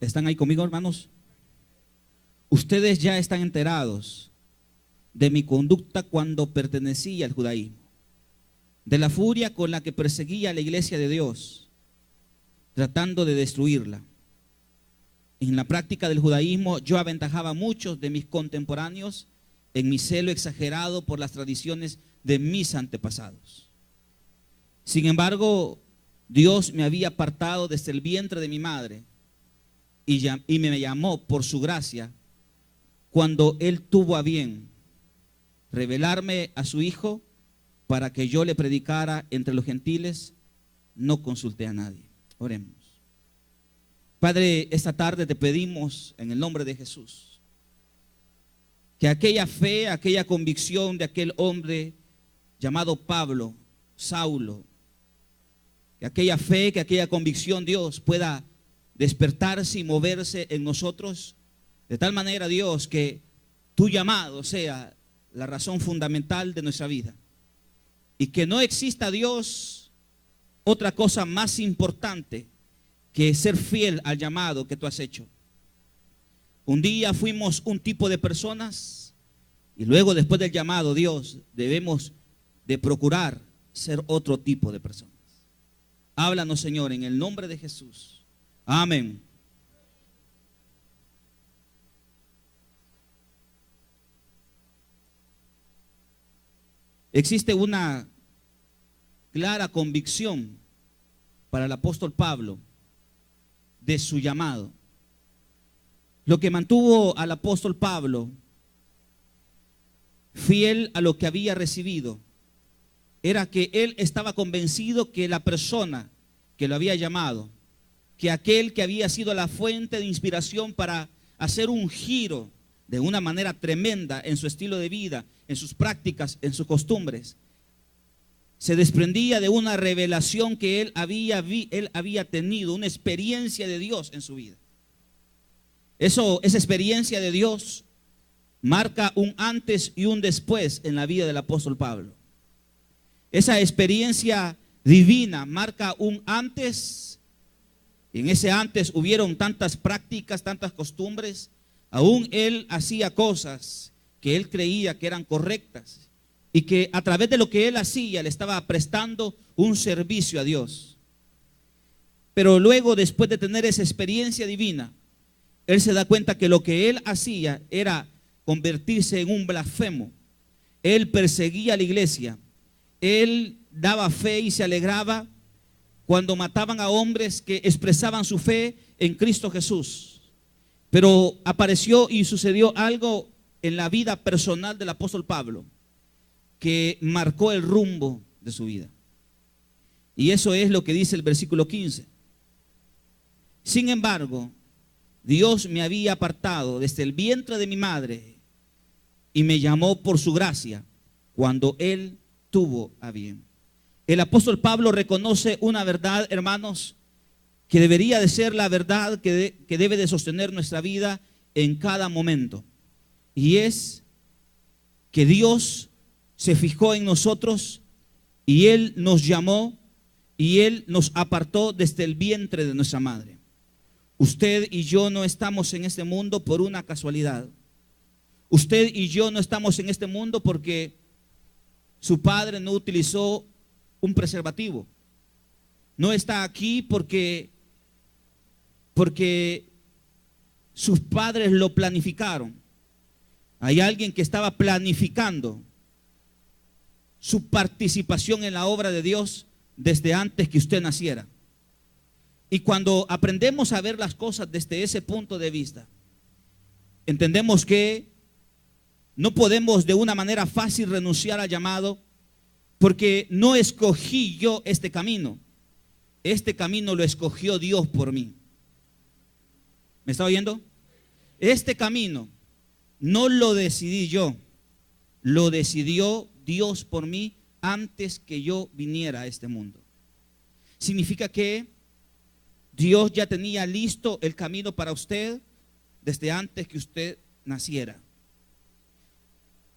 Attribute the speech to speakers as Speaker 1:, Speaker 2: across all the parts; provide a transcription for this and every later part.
Speaker 1: ¿Están ahí conmigo, hermanos? Ustedes ya están enterados de mi conducta cuando pertenecía al judaísmo, de la furia con la que perseguía a la iglesia de Dios, tratando de destruirla. En la práctica del judaísmo yo aventajaba a muchos de mis contemporáneos en mi celo exagerado por las tradiciones de mis antepasados. Sin embargo, Dios me había apartado desde el vientre de mi madre y me llamó por su gracia cuando Él tuvo a bien revelarme a su Hijo para que yo le predicara entre los gentiles. No consulté a nadie. Oremos. Padre, esta tarde te pedimos en el nombre de Jesús que aquella fe, aquella convicción de aquel hombre llamado Pablo, Saulo, que aquella fe, que aquella convicción, Dios, pueda despertarse y moverse en nosotros, de tal manera, Dios, que tu llamado sea la razón fundamental de nuestra vida y que no exista, Dios, otra cosa más importante que ser fiel al llamado que tú has hecho. Un día fuimos un tipo de personas y luego, después del llamado, Dios, debemos de procurar ser otro tipo de personas. Háblanos, Señor, en el nombre de Jesús. Amén. Existe una clara convicción para el apóstol Pablo de su llamado. Lo que mantuvo al apóstol Pablo fiel a lo que había recibido era que él estaba convencido que la persona que lo había llamado, que aquel que había sido la fuente de inspiración para hacer un giro de una manera tremenda en su estilo de vida, en sus prácticas, en sus costumbres, se desprendía de una revelación que él había tenido, una experiencia de Dios en su vida. Esa experiencia de Dios marca un antes y un después en la vida del apóstol Pablo. Esa experiencia divina marca un antes. Y en ese antes hubieron tantas prácticas, tantas costumbres. Aún él hacía cosas que él creía que eran correctas y que a través de lo que él hacía le estaba prestando un servicio a Dios. Pero luego, después de tener esa experiencia divina, él se da cuenta que lo que él hacía era convertirse en un blasfemo. Él perseguía a la iglesia. Él daba fe y se alegraba cuando mataban a hombres que expresaban su fe en Cristo Jesús. Pero apareció y sucedió algo en la vida personal del apóstol Pablo que marcó el rumbo de su vida. Y eso es lo que dice el versículo 15. Sin embargo, Dios me había apartado desde el vientre de mi madre y me llamó por su gracia cuando Él tuvo a bien. El apóstol Pablo reconoce una verdad, hermanos, que debería de ser la verdad que debe de sostener nuestra vida en cada momento. Y es que Dios se fijó en nosotros y Él nos llamó y Él nos apartó desde el vientre de nuestra madre. Usted y yo no estamos en este mundo por una casualidad. Usted y yo no estamos en este mundo porque su padre no utilizó un preservativo. No está aquí porque sus padres lo planificaron. Hay alguien que estaba planificando su participación en la obra de Dios desde antes que usted naciera. Y cuando aprendemos a ver las cosas desde ese punto de vista, entendemos que no podemos de una manera fácil renunciar al llamado, porque no escogí yo este camino. Este camino lo escogió Dios por mí. ¿Me está oyendo? Este camino no lo decidí yo, lo decidió Dios por mí antes que yo viniera a este mundo. Significa que Dios ya tenía listo el camino para usted desde antes que usted naciera.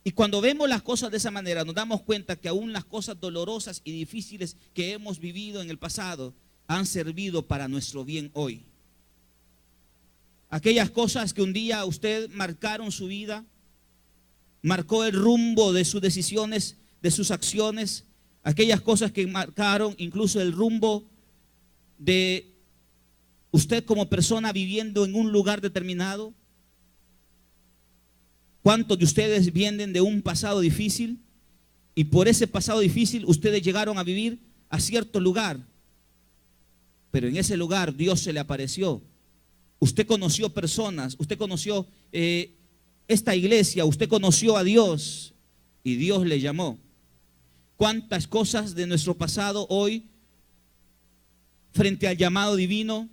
Speaker 1: Y cuando vemos las cosas de esa manera, nos damos cuenta que aún las cosas dolorosas y difíciles que hemos vivido en el pasado han servido para nuestro bien hoy. aquellas cosas que un día usted marcaron su vida, marcó el rumbo de sus decisiones, de sus acciones, aquellas cosas que marcaron incluso el rumbo de usted como persona viviendo en un lugar determinado. ¿Cuántos de ustedes vienen de un pasado difícil y por ese pasado difícil ustedes llegaron a vivir a cierto lugar? Pero en ese lugar Dios se le apareció. Usted conoció personas, usted conoció esta iglesia, usted conoció a Dios y Dios le llamó. ¿Cuántas cosas de nuestro pasado hoy, frente al llamado divino,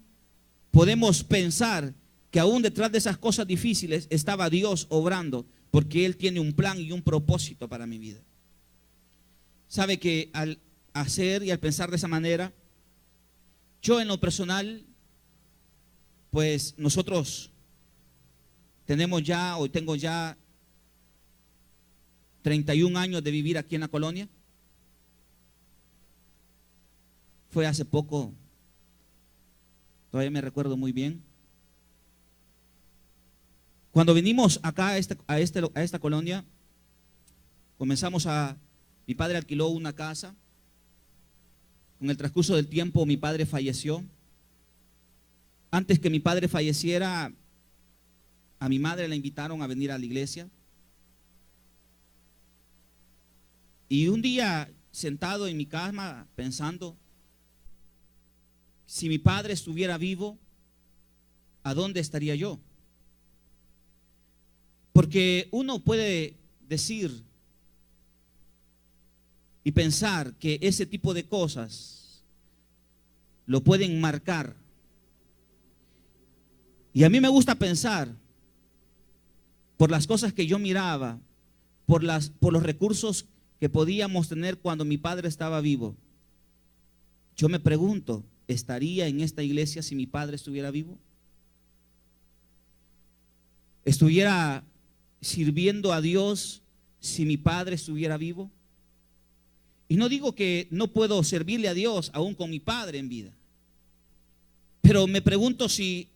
Speaker 1: podemos pensar que aún detrás de esas cosas difíciles estaba Dios obrando, porque Él tiene un plan y un propósito para mi vida? Sabe que al hacer y al pensar de esa manera, yo en lo personal, pues nosotros tengo ya 31 años de vivir aquí en la colonia. Fue hace poco, todavía me recuerdo muy bien. Cuando vinimos acá a esta colonia, mi padre alquiló una casa. Con el transcurso del tiempo mi padre falleció. Antes que mi padre falleciera, a mi madre la invitaron a venir a la iglesia. Y un día, sentado en mi cama, pensando, si mi padre estuviera vivo, ¿a dónde estaría yo? Porque uno puede decir y pensar que ese tipo de cosas lo pueden marcar. Y a mí me gusta pensar, por las cosas que yo miraba, por los recursos que podíamos tener cuando mi padre estaba vivo. Yo me pregunto, ¿estaría en esta iglesia si mi padre estuviera vivo? ¿Estuviera sirviendo a Dios si mi padre estuviera vivo? Y no digo que no puedo servirle a Dios aún con mi padre en vida, pero me pregunto si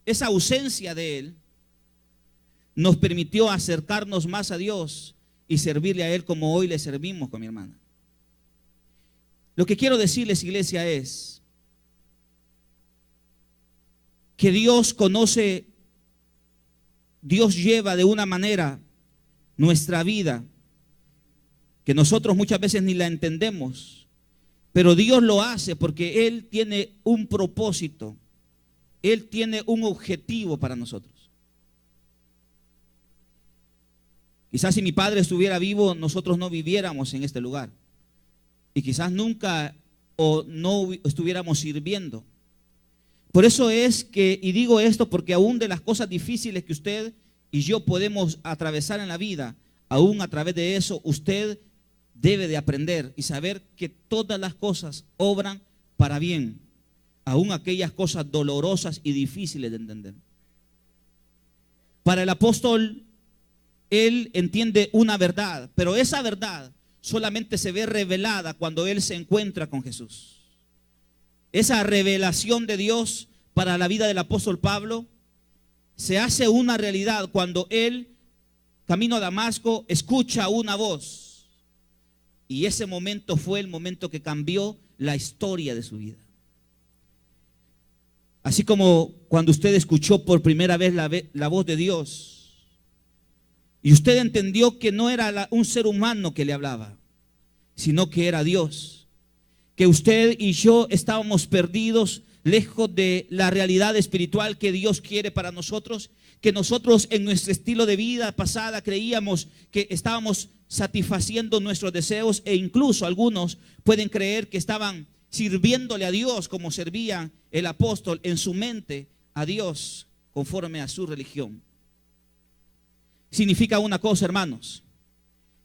Speaker 1: esa ausencia de Él nos permitió acercarnos más a Dios y servirle a Él como hoy le servimos con mi hermana. Lo que quiero decirles, iglesia, es que Dios conoce, Dios lleva de una manera nuestra vida que nosotros muchas veces ni la entendemos, pero Dios lo hace porque Él tiene un propósito, Él tiene un objetivo para nosotros. Quizás si mi padre estuviera vivo, nosotros no viviéramos en este lugar. Y quizás nunca o no estuviéramos sirviendo. Por eso es que, y digo esto porque aún de las cosas difíciles que usted y yo podemos atravesar en la vida, aún a través de eso, usted debe de aprender y saber que todas las cosas obran para bien, aún aquellas cosas dolorosas y difíciles de entender. Para el apóstol, él entiende una verdad, pero esa verdad solamente se ve revelada cuando él se encuentra con Jesús. Esa revelación de Dios para la vida del apóstol Pablo se hace una realidad cuando él, camino a Damasco, escucha una voz. Y ese momento fue el momento que cambió la historia de su vida. Así como cuando usted escuchó por primera vez la voz de Dios y usted entendió que no era un ser humano que le hablaba, sino que era Dios, que usted y yo estábamos perdidos, lejos de la realidad espiritual que Dios quiere para nosotros, que nosotros en nuestro estilo de vida pasada creíamos que estábamos satisfaciendo nuestros deseos, e incluso algunos pueden creer que estaban sirviéndole a Dios como servía el apóstol en su mente a Dios conforme a su religión. Significa una cosa, hermanos,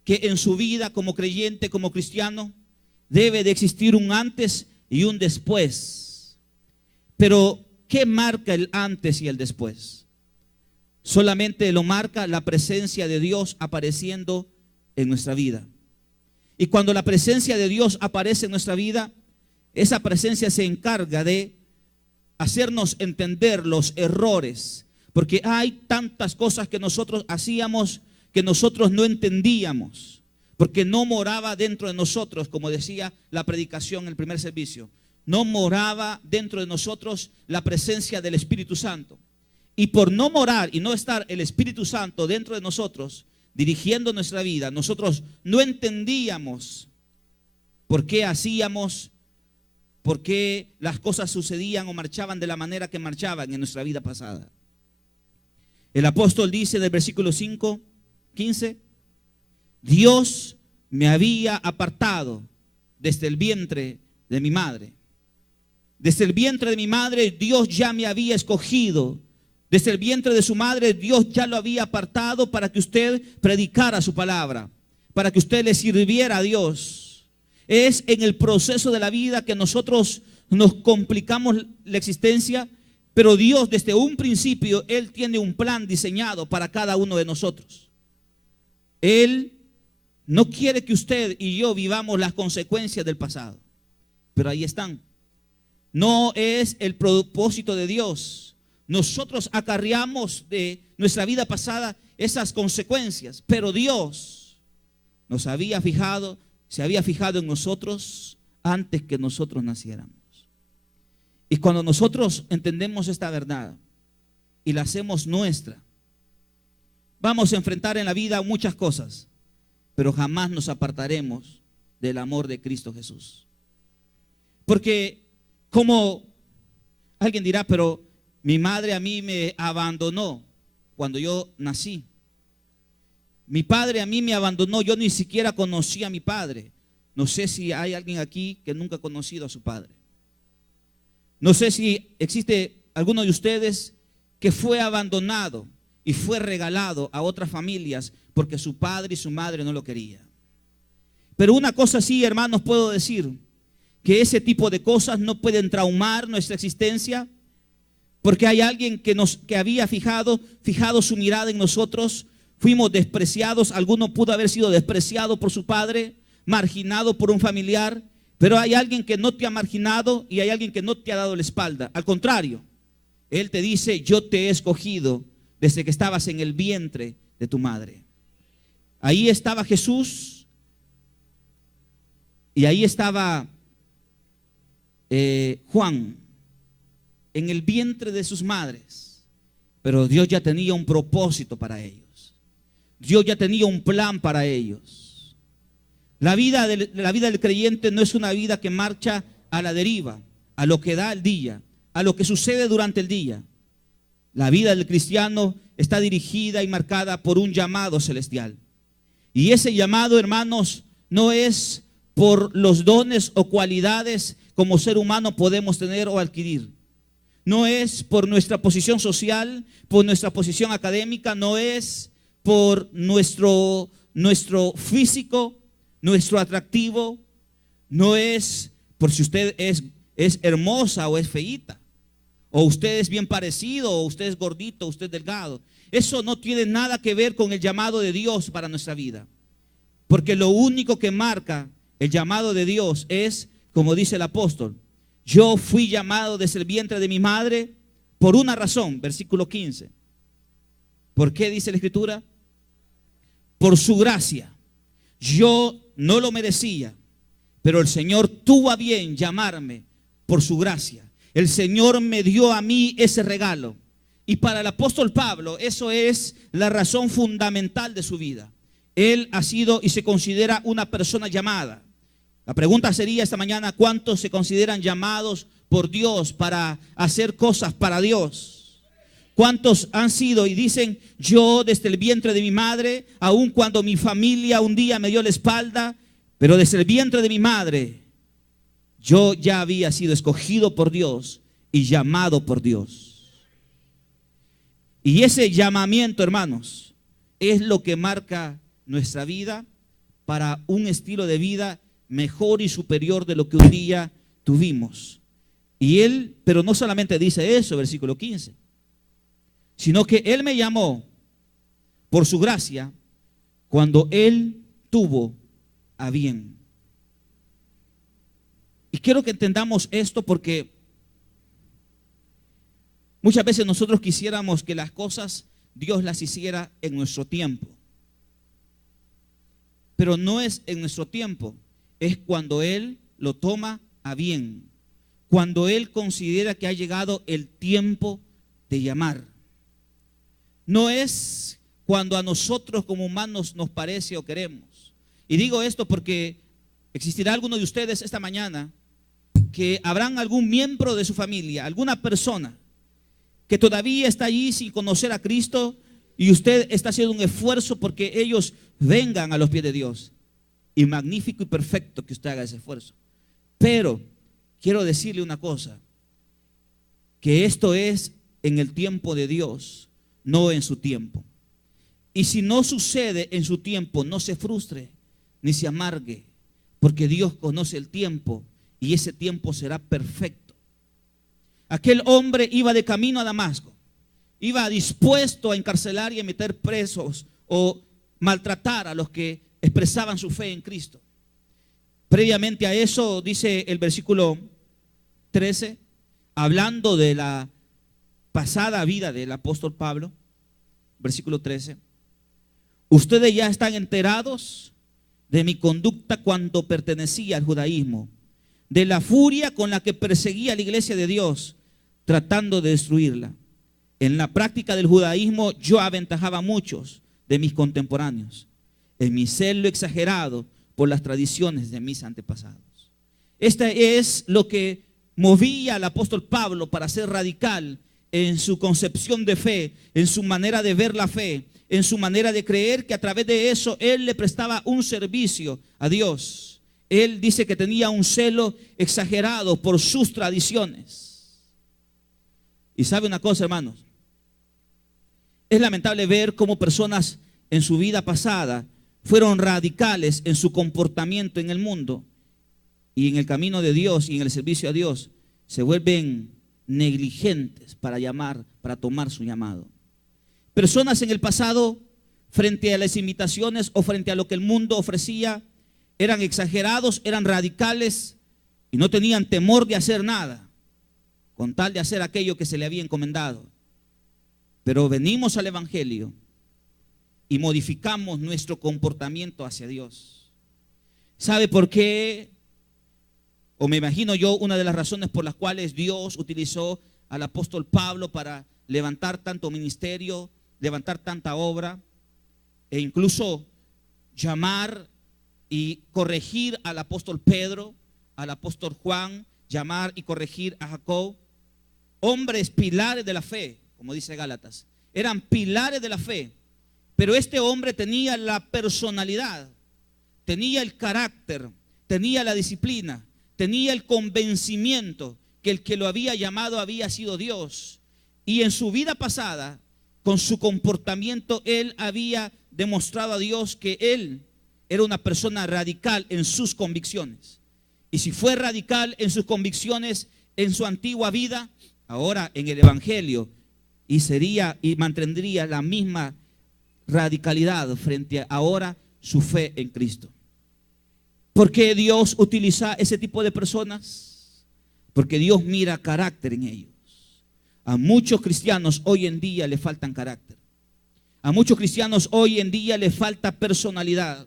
Speaker 1: que en su vida como creyente, como cristiano, debe de existir un antes y un después. Pero ¿qué marca el antes y el después? Solamente lo marca la presencia de Dios apareciendo en nuestra vida. Y cuando la presencia de Dios aparece en nuestra vida, esa presencia se encarga de hacernos entender los errores, porque hay tantas cosas que nosotros hacíamos que nosotros no entendíamos, porque no moraba dentro de nosotros, como decía la predicación en el primer servicio, no moraba dentro de nosotros la presencia del Espíritu Santo. Y por no morar y no estar el Espíritu Santo dentro de nosotros, dirigiendo nuestra vida, nosotros no entendíamos por qué hacíamos, por qué las cosas sucedían o marchaban de la manera que marchaban en nuestra vida pasada. El apóstol dice en el versículo 15, Dios me había apartado desde el vientre de mi madre. Desde el vientre de mi madre Dios ya me había escogido. Desde el vientre de su madre Dios ya lo había apartado para que usted predicara su palabra, para que usted le sirviera a Dios. Es en el proceso de la vida que nosotros nos complicamos la existencia, pero Dios desde un principio, Él tiene un plan diseñado para cada uno de nosotros. Él no quiere que usted y yo vivamos las consecuencias del pasado, pero ahí están. No es el propósito de Dios. Nosotros acarreamos de nuestra vida pasada esas consecuencias, pero Dios nos había fijado, se había fijado en nosotros antes que nosotros naciéramos. Y cuando nosotros entendemos esta verdad y la hacemos nuestra, vamos a enfrentar en la vida muchas cosas, pero jamás nos apartaremos del amor de Cristo Jesús. Porque como alguien dirá, pero mi madre a mí me abandonó cuando yo nací. Mi padre a mí me abandonó, yo ni siquiera conocí a mi padre. No sé si hay alguien aquí que nunca ha conocido a su padre. No sé si existe alguno de ustedes que fue abandonado y fue regalado a otras familias porque su padre y su madre no lo querían. Pero una cosa sí, hermanos, puedo decir, que ese tipo de cosas no pueden traumar nuestra existencia, porque hay alguien que había fijado su mirada en nosotros. Fuimos despreciados, alguno pudo haber sido despreciado por su padre, marginado por un familiar, pero hay alguien que no te ha marginado y hay alguien que no te ha dado la espalda. Al contrario, Él te dice, yo te he escogido desde que estabas en el vientre de tu madre. Ahí estaba Jesús y ahí estaba Juan, en el vientre de sus madres, pero Dios ya tenía un propósito para ellos. Dios ya tenía un plan para ellos. La vida del creyente no es una vida que marcha a la deriva, a lo que da el día, a lo que sucede durante el día. La vida del cristiano está dirigida y marcada por un llamado celestial. Y ese llamado, hermanos, no es por los dones o cualidades como ser humano podemos tener o adquirir. No es por nuestra posición social, por nuestra posición académica, no es por nuestro físico, nuestro atractivo, no es por si usted es hermosa o es feíta, o usted es bien parecido, o usted es gordito, o usted es delgado. Eso no tiene nada que ver con el llamado de Dios para nuestra vida, porque lo único que marca el llamado de Dios es, como dice el apóstol, yo fui llamado desde el vientre de mi madre por una razón, versículo 15. ¿Por qué dice la Escritura? Por su gracia. Yo no lo merecía, pero el Señor tuvo a bien llamarme por su gracia. El Señor me dio a mí ese regalo. Y para el apóstol Pablo, eso es la razón fundamental de su vida. Él ha sido y se considera una persona llamada. La pregunta sería esta mañana, ¿cuántos se consideran llamados por Dios para hacer cosas para Dios? ¿Cuántos han sido y dicen, yo desde el vientre de mi madre, aun cuando mi familia un día me dio la espalda, pero desde el vientre de mi madre, yo ya había sido escogido por Dios y llamado por Dios? Y ese llamamiento, hermanos, es lo que marca nuestra vida para un estilo de vida mejor y superior de lo que un día tuvimos. Y Él, pero no solamente dice eso, versículo 15, sino que Él me llamó por su gracia cuando Él tuvo a bien. Y quiero que entendamos esto porque Muchas veces nosotros quisiéramos que las cosas Dios las hiciera en nuestro tiempo. Pero no es en nuestro tiempo, es cuando Él lo toma a bien. Cuando Él considera que ha llegado el tiempo de llamar. No es cuando a nosotros como humanos nos parece o queremos. Y digo esto porque existirá alguno de ustedes esta mañana que habrán algún miembro de su familia, alguna persona que todavía está allí sin conocer a Cristo y usted está haciendo un esfuerzo porque ellos vengan a los pies de Dios. Y magnífico y perfecto que usted haga ese esfuerzo. Pero quiero decirle una cosa, que esto es en el tiempo de Dios, no en su tiempo. Y si no sucede en su tiempo, no se frustre ni se amargue, porque Dios conoce el tiempo y ese tiempo será perfecto. Aquel hombre iba de camino a Damasco, iba dispuesto a encarcelar y a meter presos o maltratar a los que expresaban su fe en Cristo. Previamente a eso dice el versículo 13, hablando de la pasada vida del apóstol Pablo, versículo 13: ustedes ya están enterados de mi conducta cuando pertenecía al judaísmo, de la furia con la que perseguía a la iglesia de Dios, tratando de destruirla. En la práctica del judaísmo yo aventajaba a muchos de mis contemporáneos, en mi celo exagerado por las tradiciones de mis antepasados. Este es lo que movía al apóstol Pablo para ser radical en su concepción de fe, en su manera de ver la fe, en su manera de creer, que a través de eso él le prestaba un servicio a Dios. Él dice que tenía un celo exagerado por sus tradiciones. Y sabe una cosa, hermanos, es lamentable ver cómo personas en su vida pasada fueron radicales en su comportamiento en el mundo y en el camino de Dios y en el servicio a Dios se vuelven negligentes para tomar su llamado. Personas en el pasado, frente a las invitaciones o frente a lo que el mundo ofrecía, eran exagerados, eran radicales y no tenían temor de hacer nada con tal de hacer aquello que se le había encomendado. Pero venimos al Evangelio y modificamos nuestro comportamiento hacia Dios. ¿Sabe por qué? O me imagino yo una de las razones por las cuales Dios utilizó al apóstol Pablo para levantar tanto ministerio, levantar tanta obra e incluso llamar y corregir al apóstol Pedro, al apóstol Juan, llamar y corregir a Jacob, hombres pilares de la fe, como dice Gálatas, eran pilares de la fe. Pero este hombre tenía la personalidad, tenía el carácter, tenía la disciplina, tenía el convencimiento que el que lo había llamado había sido Dios. Y en su vida pasada, con su comportamiento, él había demostrado a Dios que él era una persona radical en sus convicciones. Y si fue radical en sus convicciones en su antigua vida, ahora en el Evangelio, y sería y mantendría la misma radicalidad frente a ahora su fe en Cristo. ¿Por qué Dios utiliza ese tipo de personas? Porque Dios mira carácter en ellos. A muchos cristianos hoy en día le faltan carácter. A muchos cristianos hoy en día le falta personalidad,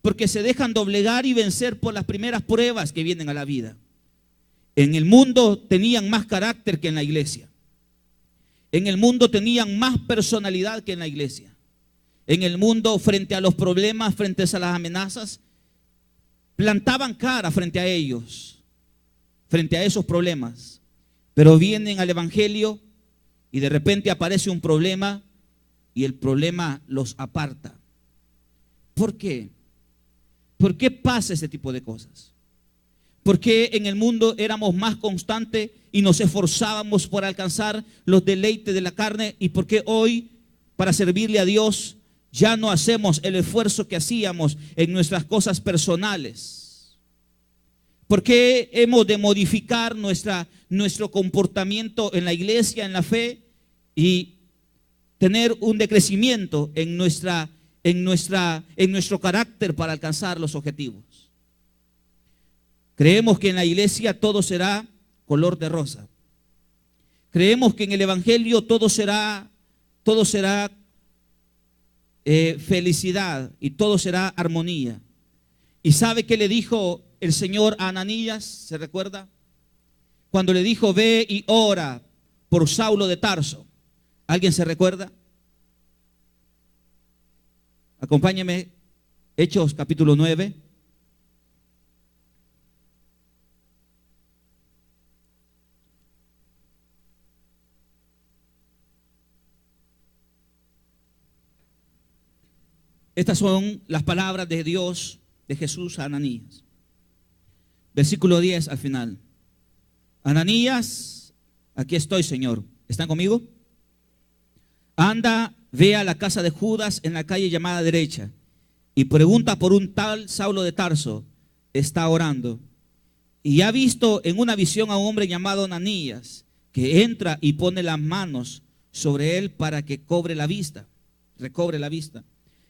Speaker 1: porque se dejan doblegar y vencer por las primeras pruebas que vienen a la vida. En el mundo tenían más carácter que en la iglesia. En el mundo tenían más personalidad que en la iglesia. En el mundo, frente a los problemas, frente a las amenazas, plantaban cara frente a ellos, frente a esos problemas. Pero vienen al Evangelio y de repente aparece un problema y el problema los aparta. ¿Por qué? ¿Por qué pasa ese tipo de cosas? ¿Por qué en el mundo éramos más constantes y nos esforzábamos por alcanzar los deleites de la carne? ¿Y por qué hoy, para servirle a Dios, ya no hacemos el esfuerzo que hacíamos en nuestras cosas personales? ¿Por qué hemos de modificar nuestro comportamiento en la iglesia, en la fe, y tener un decrecimiento en nuestro carácter para alcanzar los objetivos? Creemos que en la iglesia todo será color de rosa. Creemos que en el Evangelio todo será felicidad y todo será armonía. ¿Y sabe qué le dijo el Señor a Ananías? ¿Se recuerda? Cuando le dijo: ve y ora por Saulo de Tarso. ¿Alguien se recuerda? Acompáñeme, Hechos capítulo 9. Estas son las palabras de Dios, de Jesús a Ananías. Versículo 10 al final. Ananías, aquí estoy, Señor. ¿Están conmigo? Anda, ve a la casa de Judas en la calle llamada derecha y pregunta por un tal Saulo de Tarso. Está orando. Y ha visto en una visión a un hombre llamado Ananías, que entra y pone las manos sobre él para que recobre la vista.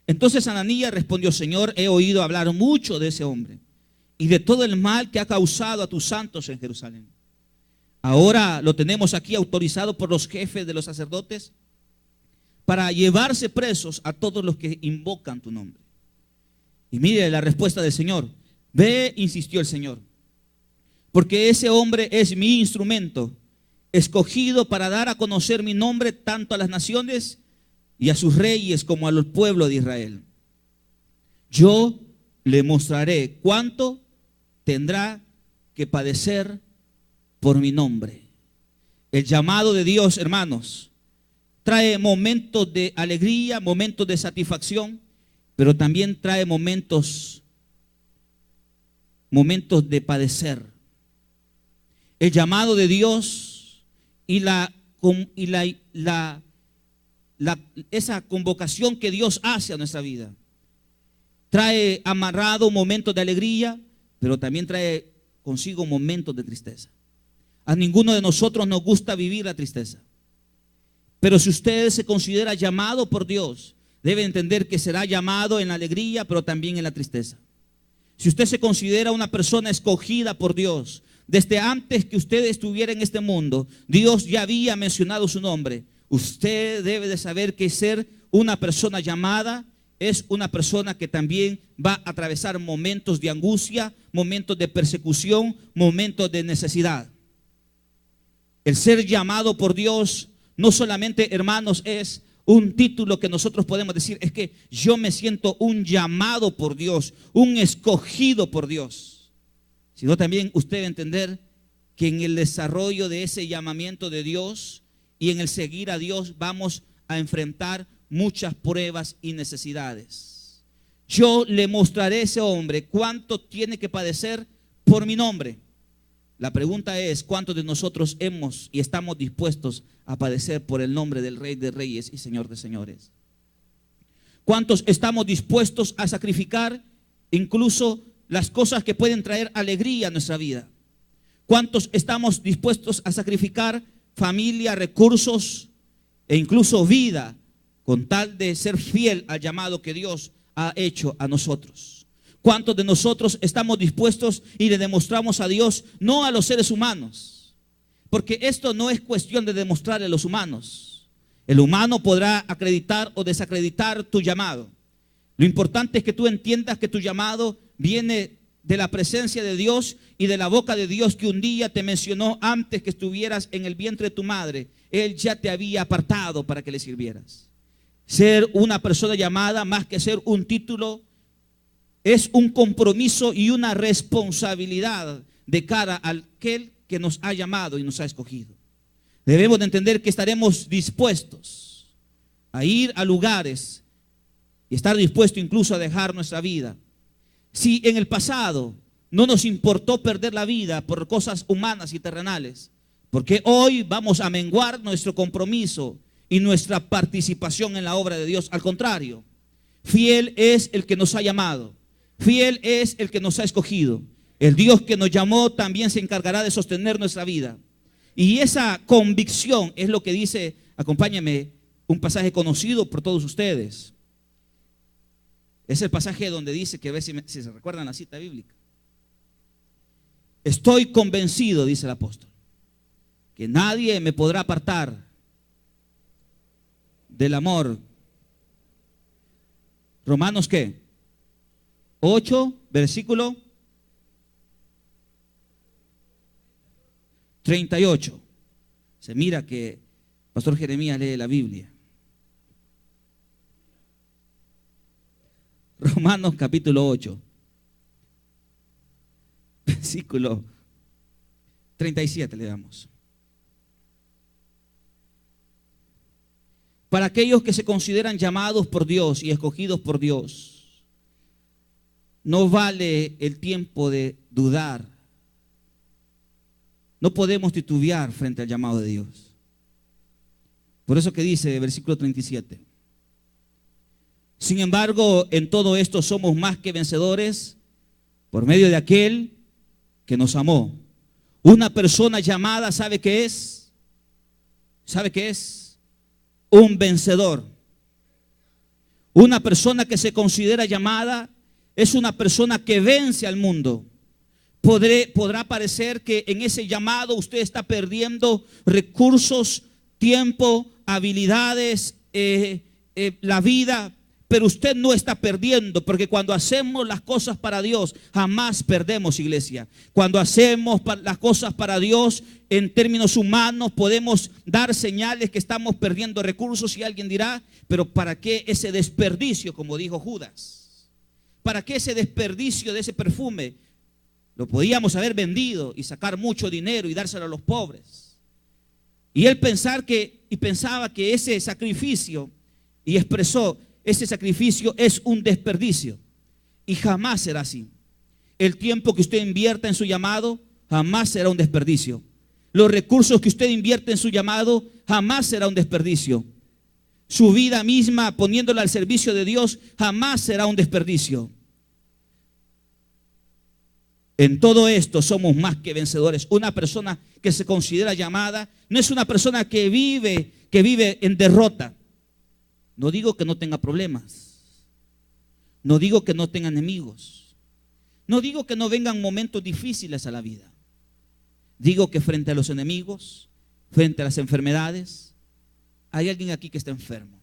Speaker 1: Entonces Ananías respondió: Señor, he oído hablar mucho de ese hombre y de todo el mal que ha causado a tus santos en Jerusalén. Ahora lo tenemos aquí autorizado por los jefes de los sacerdotes para llevarse presos a todos los que invocan tu nombre. Y mire la respuesta del Señor. Ve, insistió el Señor, porque ese hombre es mi instrumento, escogido para dar a conocer mi nombre tanto a las naciones y a sus reyes como al pueblo de Israel. Yo le mostraré cuánto tendrá que padecer por mi nombre. El llamado de Dios, hermanos, trae momentos de alegría, momentos de satisfacción, pero también trae momentos de padecer. El llamado de Dios y esa convocación que Dios hace a nuestra vida trae amarrado momentos de alegría, pero también trae consigo momentos de tristeza. A ninguno de nosotros nos gusta vivir la tristeza, pero si usted se considera llamado por Dios, debe entender que será llamado en la alegría, pero también en la tristeza. Si usted se considera una persona escogida por Dios, desde antes que usted estuviera en este mundo, Dios ya había mencionado su nombre. Usted debe de saber que ser una persona llamada es una persona que también va a atravesar momentos de angustia, momentos de persecución, momentos de necesidad. El ser llamado por Dios no solamente, hermanos, es un título que nosotros podemos decir, es que yo me siento un llamado por Dios, un escogido por Dios, sino también usted debe entender que en el desarrollo de ese llamamiento de Dios y en el seguir a Dios vamos a enfrentar muchas pruebas y necesidades. Yo le mostraré a ese hombre cuánto tiene que padecer por mi nombre. La pregunta es: ¿cuántos de nosotros hemos y estamos dispuestos a padecer por el nombre del Rey de Reyes y Señor de Señores? ¿Cuántos estamos dispuestos a sacrificar incluso las cosas que pueden traer alegría a nuestra vida? ¿Cuántos estamos dispuestos a sacrificar familia, recursos e incluso vida con tal de ser fiel al llamado que Dios ha hecho a nosotros? ¿Cuántos de nosotros estamos dispuestos y le demostramos a Dios, no a los seres humanos? Porque esto no es cuestión de demostrarle a los humanos. El humano podrá acreditar o desacreditar tu llamado. Lo importante es que tú entiendas que tu llamado viene de la presencia de Dios y de la boca de Dios, que un día te mencionó antes que estuvieras en el vientre de tu madre. Él ya te había apartado para que le sirvieras. Ser una persona llamada, más que ser un título, es un compromiso y una responsabilidad de cara a aquel que nos ha llamado y nos ha escogido. Debemos de entender que estaremos dispuestos a ir a lugares y estar dispuestos incluso a dejar nuestra vida. Si en el pasado no nos importó perder la vida por cosas humanas y terrenales, porque hoy vamos a menguar nuestro compromiso y nuestra participación en la obra de Dios? Al contrario, fiel es el que nos ha llamado, fiel es el que nos ha escogido. El Dios que nos llamó también se encargará de sostener nuestra vida. Y esa convicción es lo que dice, acompáñame, un pasaje conocido por todos ustedes. Es el pasaje donde dice, que a ver si se recuerdan la cita bíblica. Estoy convencido, dice el apóstol, que nadie me podrá apartar del amor. Romanos ¿qué? 8, versículo 38. Se mira que Pastor Jeremías lee la Biblia. Romanos capítulo 8, versículo 37 le damos. Para aquellos que se consideran llamados por Dios y escogidos por Dios, no vale el tiempo de dudar. No podemos titubear frente al llamado de Dios. Por eso que dice versículo 37. Sin embargo, en todo esto somos más que vencedores por medio de aquel que nos amó. Una persona llamada, ¿sabe qué es? ¿Sabe qué es? Un vencedor. Una persona que se considera llamada es una persona que vence al mundo. Podrá parecer que en ese llamado usted está perdiendo recursos, tiempo, habilidades, la vida, pero usted no está perdiendo, porque cuando hacemos las cosas para Dios, jamás perdemos, iglesia. Cuando hacemos las cosas para Dios, en términos humanos, podemos dar señales que estamos perdiendo recursos, y alguien dirá, pero ¿para qué ese desperdicio, como dijo Judas? ¿Para qué ese desperdicio de ese perfume? Lo podíamos haber vendido y sacar mucho dinero y dárselo a los pobres. Y él pensaba que ese sacrificio, y expresó, ese sacrificio es un desperdicio. Y jamás será así. El tiempo que usted invierta en su llamado jamás será un desperdicio. Los recursos que usted invierte en su llamado jamás será un desperdicio. Su vida misma poniéndola al servicio de Dios jamás será un desperdicio. En todo esto somos más que vencedores. Una persona que se considera llamada no es una persona que vive en derrota. No digo que no tenga problemas. No digo que no tenga enemigos. No digo que no vengan momentos difíciles a la vida. Digo que frente a los enemigos, frente a las enfermedades, hay alguien aquí que está enfermo.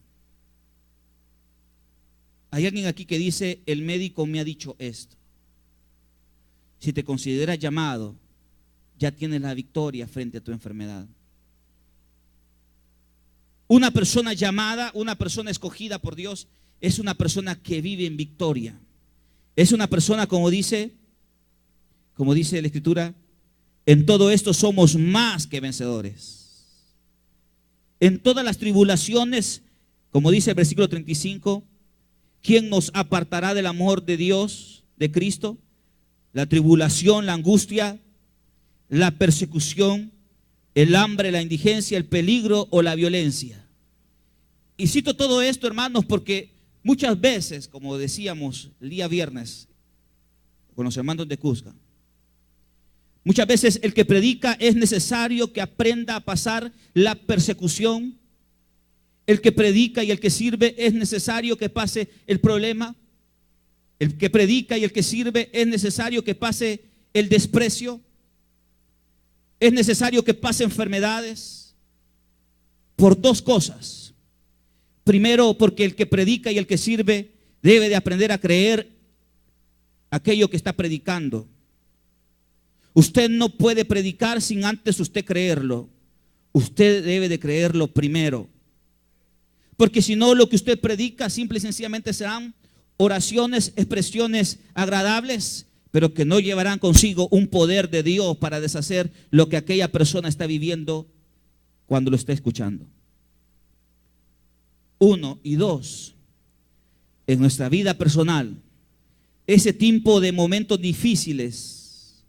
Speaker 1: Hay alguien aquí que dice, el médico me ha dicho esto. Si te consideras llamado, ya tienes la victoria frente a tu enfermedad. Una persona llamada, una persona escogida por Dios, es una persona que vive en victoria. Es una persona, como dice la Escritura, en todo esto somos más que vencedores. En todas las tribulaciones, como dice el versículo 35, ¿quién nos apartará del amor de Dios, de Cristo? La tribulación, la angustia, la persecución, el hambre, la indigencia, el peligro o la violencia. Y cito todo esto, hermanos, porque muchas veces, como decíamos el día viernes con los hermanos de Cusca, muchas veces el que predica es necesario que aprenda a pasar la persecución. El que predica y el que sirve es necesario que pase el problema. El que predica y el que sirve es necesario que pase el desprecio. Es necesario que pase enfermedades por dos cosas. Primero, porque el que predica y el que sirve debe de aprender a creer aquello que está predicando. Usted no puede predicar sin antes usted creerlo. Usted debe de creerlo primero. Porque si no, lo que usted predica simple y sencillamente serán oraciones, expresiones agradables, pero que no llevarán consigo un poder de Dios para deshacer lo que aquella persona está viviendo cuando lo está escuchando. 1 y 2, en nuestra vida personal, ese tipo de momentos difíciles,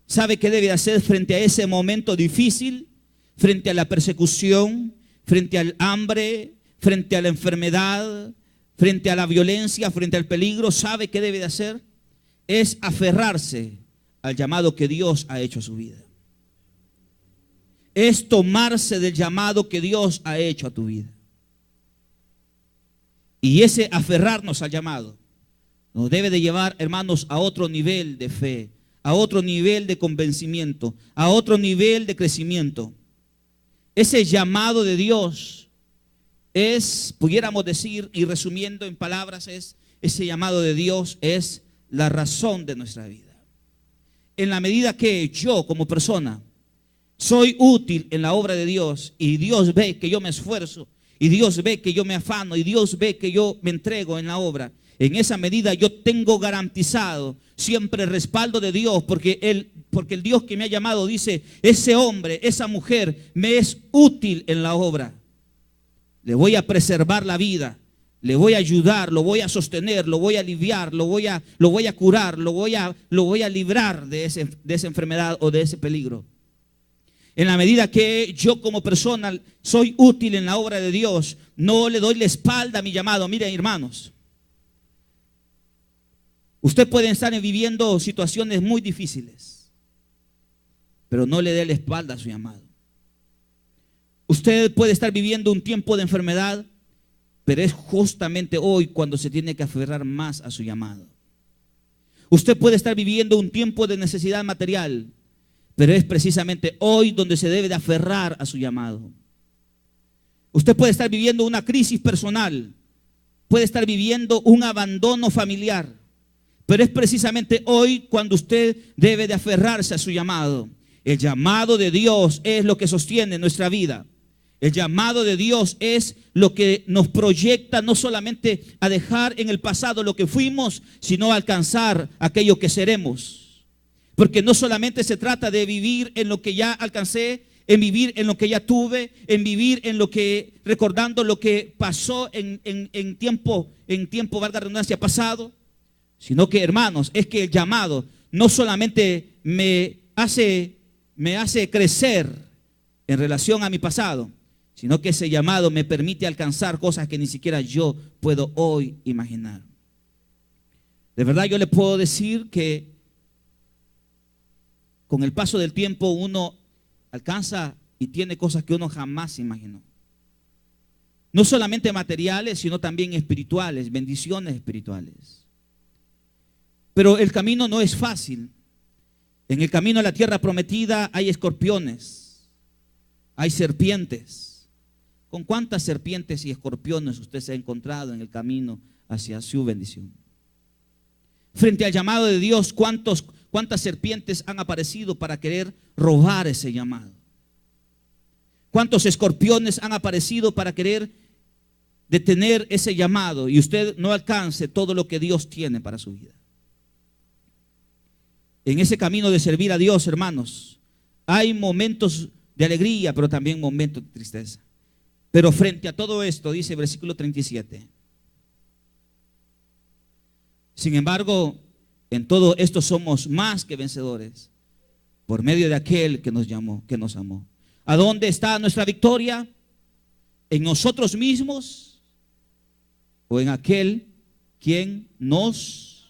Speaker 1: ¿sabe qué debe hacer frente a ese momento difícil? Frente a la persecución, frente al hambre, frente a la enfermedad, frente a la violencia, frente al peligro, ¿sabe qué debe de hacer? Es aferrarse al llamado que Dios ha hecho a su vida. Es tomarse del llamado que Dios ha hecho a tu vida. Y ese aferrarnos al llamado nos debe de llevar, hermanos, a otro nivel de fe, a otro nivel de convencimiento, a otro nivel de crecimiento. Ese llamado de Dios es, pudiéramos decir, y resumiendo en palabras, ese llamado de Dios es la razón de nuestra vida. En la medida que yo como persona soy útil en la obra de Dios y Dios ve que yo me esfuerzo y Dios ve que yo me afano y Dios ve que yo me entrego en la obra, en esa medida yo tengo garantizado siempre el respaldo de Dios, porque el Dios que me ha llamado dice: ese hombre, esa mujer me es útil en la obra. Le voy a preservar la vida, le voy a ayudar, lo voy a sostener, lo voy a aliviar, lo voy a curar, lo voy a librar de esa enfermedad o de ese peligro. En la medida que yo como persona soy útil en la obra de Dios, no le doy la espalda a mi llamado. Miren, hermanos, usted puede estar viviendo situaciones muy difíciles, pero no le dé la espalda a su llamado. Usted puede estar viviendo un tiempo de enfermedad, pero es justamente hoy cuando se tiene que aferrar más a su llamado. Usted puede estar viviendo un tiempo de necesidad material, pero es precisamente hoy donde se debe de aferrar a su llamado. Usted puede estar viviendo una crisis personal, puede estar viviendo un abandono familiar, pero es precisamente hoy cuando usted debe de aferrarse a su llamado. El llamado de Dios es lo que sostiene nuestra vida. El llamado de Dios es lo que nos proyecta no solamente a dejar en el pasado lo que fuimos, sino a alcanzar aquello que seremos. Porque no solamente se trata de vivir en lo que ya alcancé, en vivir en lo que ya tuve, en vivir en lo que, recordando lo que pasó en tiempo, valga la redundancia, pasado, sino que, hermanos, es que el llamado no solamente me hace crecer en relación a mi pasado, sino que ese llamado me permite alcanzar cosas que ni siquiera yo puedo hoy imaginar. De verdad yo le puedo decir que con el paso del tiempo uno alcanza y tiene cosas que uno jamás imaginó. No solamente materiales, sino también espirituales, bendiciones espirituales. Pero el camino no es fácil. En el camino a la tierra prometida hay escorpiones, hay serpientes. ¿Con cuántas serpientes y escorpiones usted se ha encontrado en el camino hacia su bendición? Frente al llamado de Dios, ¿cuántas serpientes han aparecido para querer robar ese llamado? ¿Cuántos escorpiones han aparecido para querer detener ese llamado y usted no alcance todo lo que Dios tiene para su vida? En ese camino de servir a Dios, hermanos, hay momentos de alegría, pero también momentos de tristeza. Pero frente a todo esto, dice el versículo 37, sin embargo, en todo esto somos más que vencedores por medio de aquel que nos llamó, que nos amó. ¿A dónde está nuestra victoria? ¿En nosotros mismos o en aquel quien nos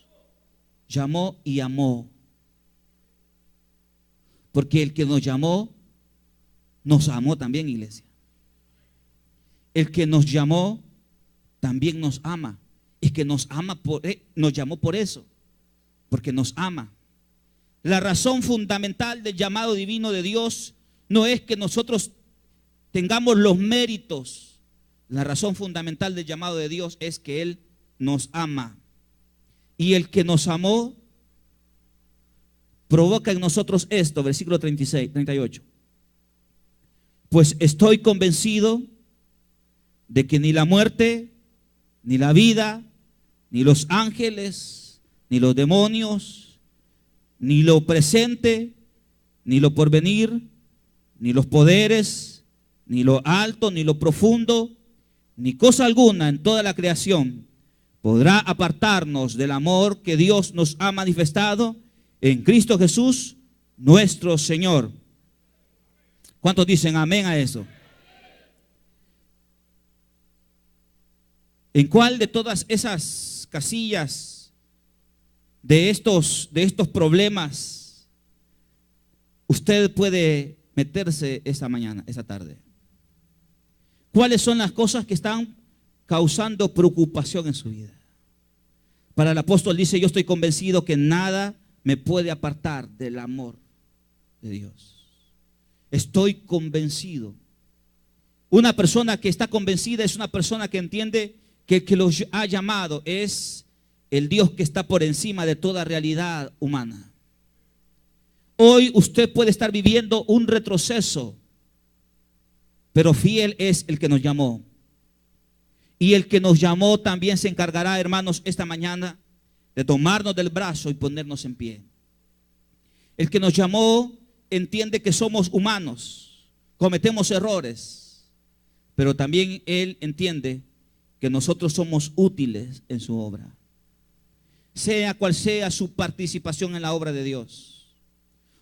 Speaker 1: llamó y amó? Porque el que nos llamó, nos amó también, iglesia. El que nos llamó también nos ama. Es que nos ama, nos llamó por eso, porque nos ama. La razón fundamental del llamado divino de Dios no es que nosotros tengamos los méritos. La razón fundamental del llamado de Dios es que Él nos ama. Y el que nos amó provoca en nosotros esto, versículo 38. Pues estoy convencido de que ni la muerte, ni la vida, ni los ángeles, ni los demonios, ni lo presente, ni lo porvenir, ni los poderes, ni lo alto, ni lo profundo, ni cosa alguna en toda la creación podrá apartarnos del amor que Dios nos ha manifestado en Cristo Jesús, nuestro Señor. ¿Cuántos dicen amén a eso? ¿En cuál de todas esas casillas de estos problemas usted puede meterse esta mañana, esta tarde? ¿Cuáles son las cosas que están causando preocupación en su vida? Para el apóstol dice: yo estoy convencido que nada me puede apartar del amor de Dios. Estoy convencido Una persona que está convencida es una persona que entiende que el que los ha llamado es el Dios que está por encima de toda realidad humana. Hoy usted puede estar viviendo un retroceso, pero fiel es el que nos llamó. Y el que nos llamó también se encargará, hermanos, esta mañana de tomarnos del brazo y ponernos en pie. El que nos llamó entiende que somos humanos, cometemos errores, pero también Él entiende que nosotros somos útiles en su obra. Sea cual sea su participación en la obra de Dios.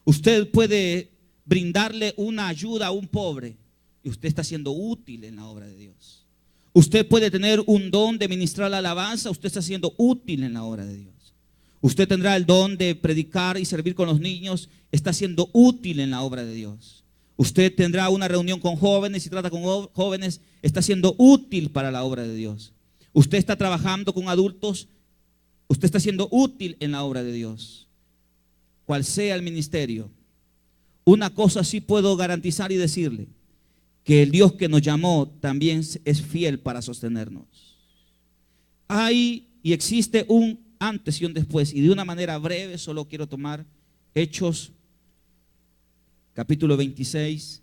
Speaker 1: Usted puede brindarle una ayuda a un pobre y usted está siendo útil en la obra de Dios. Usted puede tener un don de ministrar la alabanza, usted está siendo útil en la obra de Dios. Usted tendrá el don de predicar y servir con los niños, está siendo útil en la obra de Dios. Usted tendrá una reunión con jóvenes y trata con jóvenes, está siendo útil para la obra de Dios. Usted está trabajando con adultos, usted está siendo útil en la obra de Dios. Cual sea el ministerio, una cosa sí puedo garantizar y decirle, que el Dios que nos llamó también es fiel para sostenernos. Hay y existe un antes y un después, y de una manera breve solo quiero tomar Hechos capítulo 26.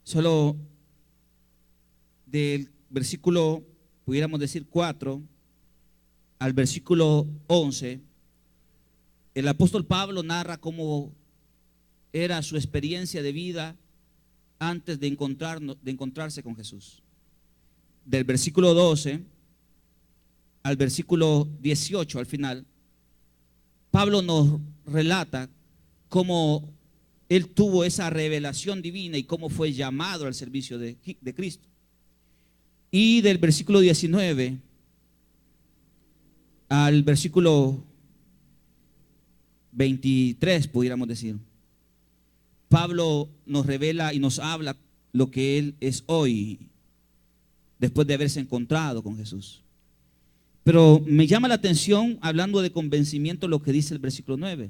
Speaker 1: Solo del versículo, pudiéramos decir 4 al versículo 11, el apóstol Pablo narra cómo era su experiencia de vida antes de encontrarse con Jesús. Del versículo 12 al versículo 18 al final, Pablo nos relata cómo él tuvo esa revelación divina y cómo fue llamado al servicio de Cristo. Y del versículo 19 al versículo 23, pudiéramos decir, Pablo nos revela y nos habla lo que él es hoy, después de haberse encontrado con Jesús. Pero me llama la atención, hablando de convencimiento, lo que dice el versículo 9.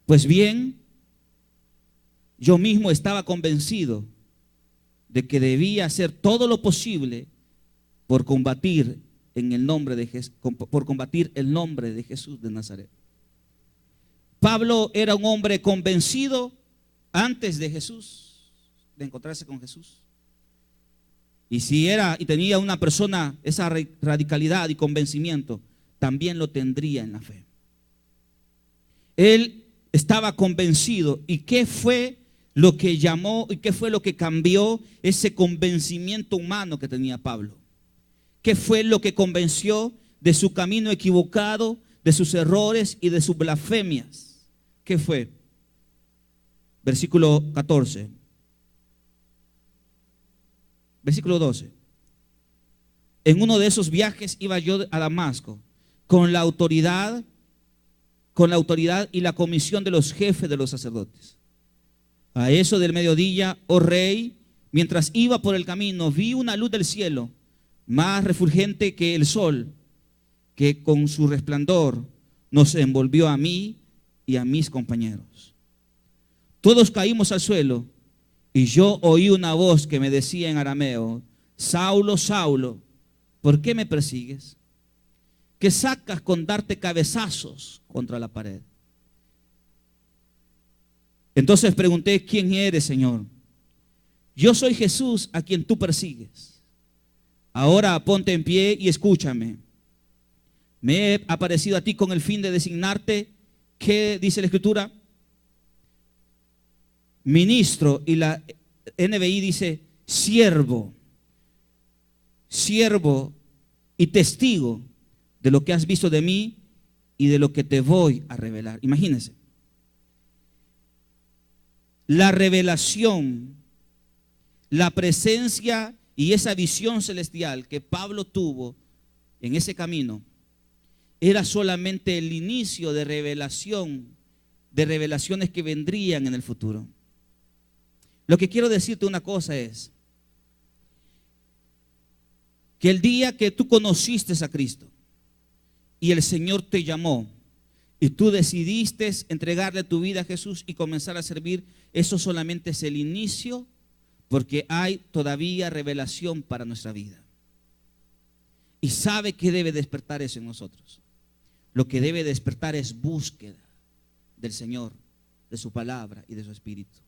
Speaker 1: Pues bien, yo mismo estaba convencido de que debía hacer todo lo posible por combatir el nombre de Jesús de Nazaret. Pablo era un hombre convencido antes de Jesús, de encontrarse con Jesús. Y si era y tenía una persona esa radicalidad y convencimiento, también lo tendría en la fe. Él estaba convencido. ¿Y qué fue lo que llamó y qué fue lo que cambió ese convencimiento humano que tenía Pablo? ¿Qué fue lo que convenció de su camino equivocado, de sus errores y de sus blasfemias? ¿Qué fue? Versículo 14. Versículo 12. En uno de esos viajes iba yo a Damasco con la autoridad y la comisión de los jefes de los sacerdotes. A eso del mediodía, oh rey, mientras iba por el camino, vi una luz del cielo, más refulgente que el sol, que con su resplandor nos envolvió a mí y a mis compañeros. Todos caímos al suelo, y yo oí una voz que me decía en arameo: Saulo, Saulo, ¿por qué me persigues? ¿Qué sacas con darte cabezazos contra la pared? Entonces pregunté: ¿quién eres, Señor? Yo soy Jesús a quien tú persigues. Ahora ponte en pie y escúchame. Me he aparecido a ti con el fin de designarte, ¿qué dice la Escritura? Ministro, y la NBI dice siervo y testigo de lo que has visto de mí y de lo que te voy a revelar. Imagínense. La revelación, la presencia y esa visión celestial que Pablo tuvo en ese camino era solamente el inicio de revelación, de revelaciones que vendrían en el futuro. Lo que quiero decirte una cosa es que el día que tú conociste a Cristo y el Señor te llamó y tú decidiste entregarle tu vida a Jesús y comenzar a servir, eso solamente es el inicio, porque hay todavía revelación para nuestra vida. Y sabe que debe despertar eso en nosotros. Lo que debe despertar es búsqueda del Señor, de su palabra y de su Espíritu.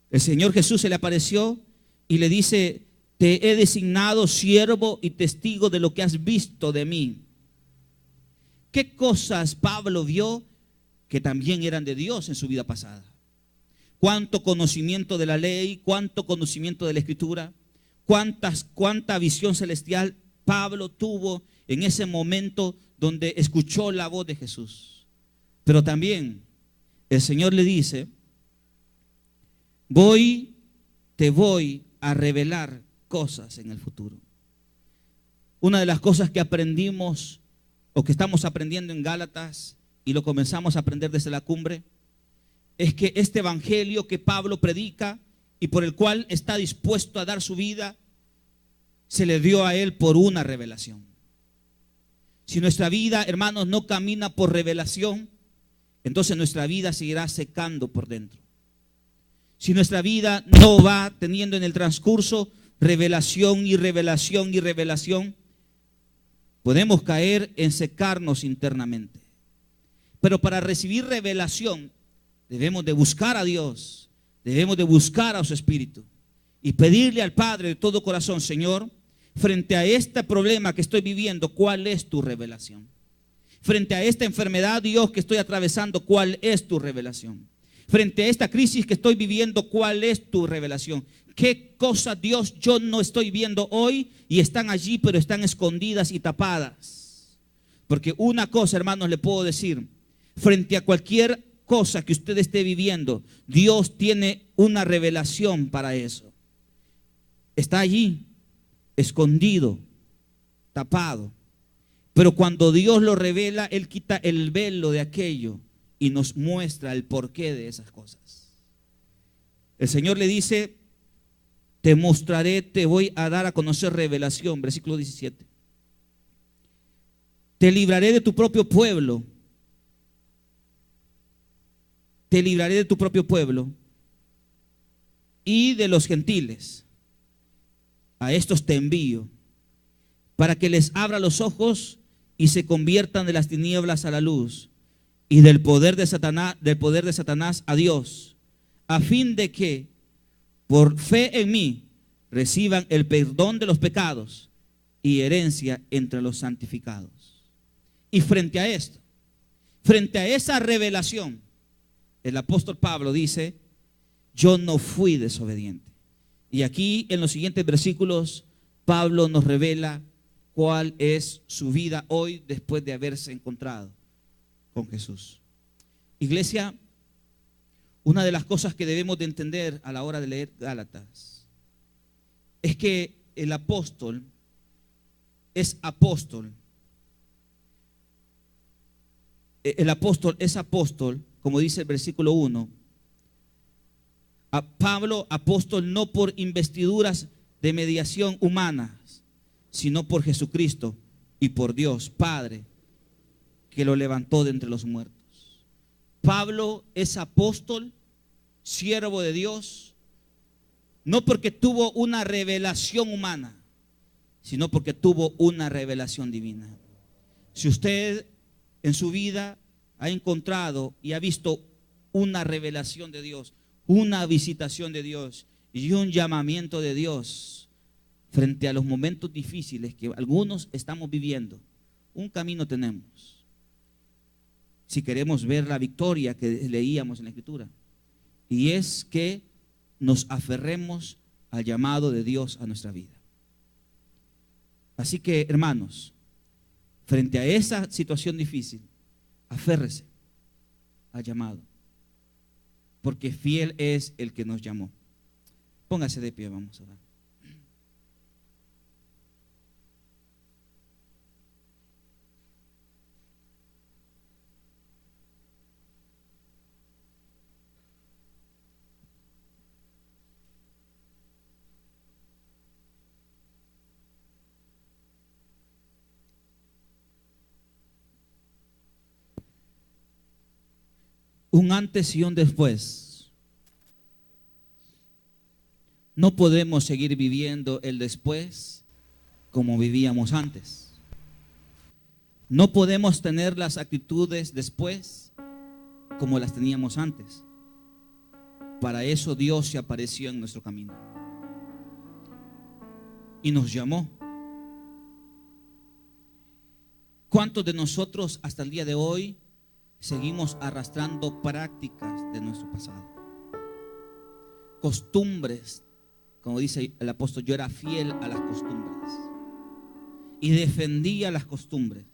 Speaker 1: El Señor Jesús se le apareció y le dice: te he designado siervo y testigo de lo que has visto de mí. ¿Qué cosas Pablo vio que también eran de Dios en su vida pasada? ¿Cuánto conocimiento de la ley? ¿Cuánto conocimiento de la Escritura? ¿Cuánta visión celestial Pablo tuvo en ese momento donde escuchó la voz de Jesús? Pero también el Señor le dice: te voy a revelar cosas en el futuro. Una de las cosas que aprendimos o que estamos aprendiendo en Gálatas y lo comenzamos a aprender desde la cumbre es que este evangelio que Pablo predica y por el cual está dispuesto a dar su vida, se le dio a él por una revelación. Si nuestra vida, hermanos, no camina por revelación, entonces nuestra vida seguirá secando por dentro. Si nuestra vida no va teniendo en el transcurso revelación y revelación y revelación, podemos caer en secarnos internamente. Pero para recibir revelación debemos de buscar a Dios, debemos de buscar a su Espíritu y pedirle al Padre de todo corazón: Señor, frente a este problema que estoy viviendo, ¿cuál es tu revelación? Frente a esta enfermedad, Dios, que estoy atravesando, ¿cuál es tu revelación? Frente a esta crisis que estoy viviendo, ¿cuál es tu revelación? ¿Qué cosas, Dios, yo no estoy viendo hoy y están allí, pero están escondidas y tapadas? Porque una cosa, hermanos, le puedo decir: frente a cualquier cosa que usted esté viviendo, Dios tiene una revelación para eso. Está allí, escondido, tapado. Pero cuando Dios lo revela, Él quita el velo de aquello y nos muestra el porqué de esas cosas. El Señor le dice: te mostraré, te voy a dar a conocer revelación. Versículo 17. Te libraré de tu propio pueblo. Te libraré de tu propio pueblo y de los gentiles. A estos te envío para que les abra los ojos y se conviertan de las tinieblas a la luz y del poder de Satanás a Dios, a fin de que por fe en mí reciban el perdón de los pecados y herencia entre los santificados. Y frente a esto, frente a esa revelación, el apóstol Pablo dice: yo no fui desobediente. Y aquí en los siguientes versículos Pablo nos revela cuál es su vida hoy después de haberse encontrado con Jesús. Iglesia, una de las cosas que debemos de entender a la hora de leer Gálatas es que el apóstol es apóstol. El apóstol es apóstol, como dice el versículo 1. A Pablo, apóstol, no por investiduras de mediación humanas, sino por Jesucristo y por Dios Padre, que lo levantó de entre los muertos. Pablo es apóstol, siervo de Dios, no porque tuvo una revelación humana, sino porque tuvo una revelación divina. Si usted en su vida ha encontrado y ha visto una revelación de Dios, una visitación de Dios y un llamamiento de Dios frente a los momentos difíciles que algunos estamos viviendo, un camino tenemos. Si queremos ver la victoria que leíamos en la Escritura, y es que nos aferremos al llamado de Dios a nuestra vida. Así que, hermanos, frente a esa situación difícil, aférrese al llamado, porque fiel es el que nos llamó. Póngase de pie, vamos a orar. un antes y un después. No podemos seguir viviendo el después como vivíamos antes. No podemos tener las actitudes después como las teníamos antes. Para eso Dios se apareció en nuestro camino y nos llamó. ¿Cuántos de nosotros hasta el día de hoy seguimos arrastrando prácticas de nuestro pasado? Costumbres, como dice el apóstol, yo era fiel a las costumbres y defendía las costumbres.